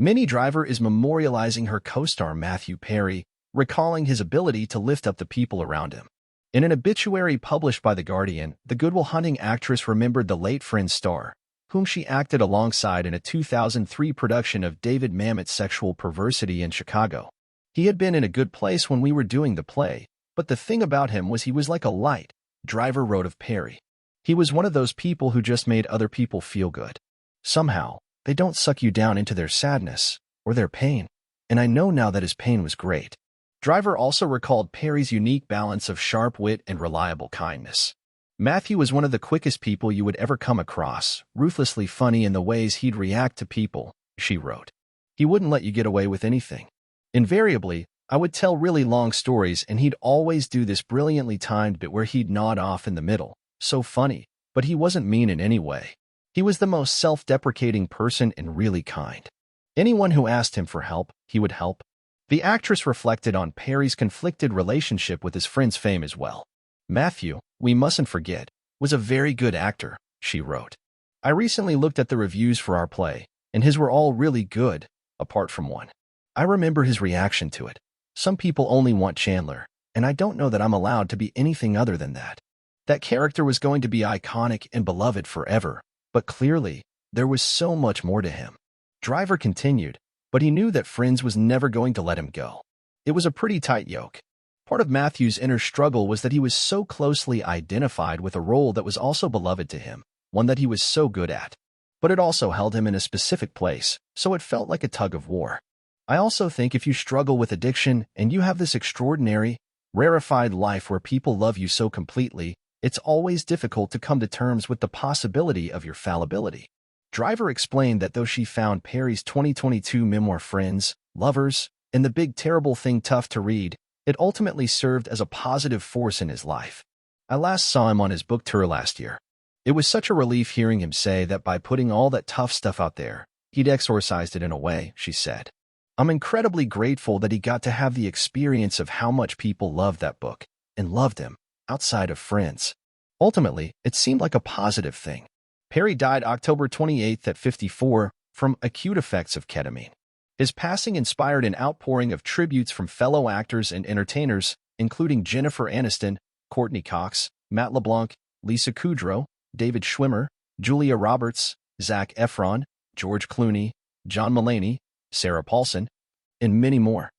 Minnie Driver is memorializing her co-star Matthew Perry, recalling his ability to lift up the people around him. In an obituary published by The Guardian, the Good Will Hunting actress remembered the late Friends star, whom she acted alongside in a 2003 production of David Mamet's Sexual Perversity in Chicago. He had been in a good place when we were doing the play, but the thing about him was he was like a light, Driver wrote of Perry. He was one of those people who just made other people feel good. Somehow, they don't suck you down into their sadness or their pain, and I know now that his pain was great. Driver also recalled Perry's unique balance of sharp wit and reliable kindness. Matthew was one of the quickest people you would ever come across, ruthlessly funny in the ways he'd react to people, she wrote. He wouldn't let you get away with anything. Invariably, I would tell really long stories and he'd always do this brilliantly timed bit where he'd nod off in the middle. So funny, but he wasn't mean in any way. He was the most self-deprecating person and really kind. Anyone who asked him for help, he would help. The actress reflected on Perry's conflicted relationship with his friend's fame as well. Matthew, we mustn't forget, was a very good actor, she wrote. I recently looked at the reviews for our play, and his were all really good, apart from one. I remember his reaction to it. Some people only want Chandler, and I don't know that I'm allowed to be anything other than that. That character was going to be iconic and beloved forever, but clearly, there was so much more to him. Driver continued, but he knew that Friends was never going to let him go. It was a pretty tight yoke. Part of Matthew's inner struggle was that he was so closely identified with a role that was also beloved to him, one that he was so good at. But it also held him in a specific place, so it felt like a tug of war. I also think if you struggle with addiction and you have this extraordinary, rarefied life where people love you so completely, it's always difficult to come to terms with the possibility of your fallibility. Driver explained that though she found Perry's 2022 memoir Friends, Lovers, and The Big Terrible Thing tough to read, it ultimately served as a positive force in his life. I last saw him on his book tour last year. It was such a relief hearing him say that by putting all that tough stuff out there, he'd exorcised it in a way, she said. I'm incredibly grateful that he got to have the experience of how much people loved that book, and loved him, outside of Friends. Ultimately, it seemed like a positive thing. Perry died October 28 at 54 from acute effects of ketamine. His passing inspired an outpouring of tributes from fellow actors and entertainers, including Jennifer Aniston, Courtney Cox, Matt LeBlanc, Lisa Kudrow, David Schwimmer, Julia Roberts, Zac Efron, George Clooney, John Mulaney, Sarah Paulson, and many more.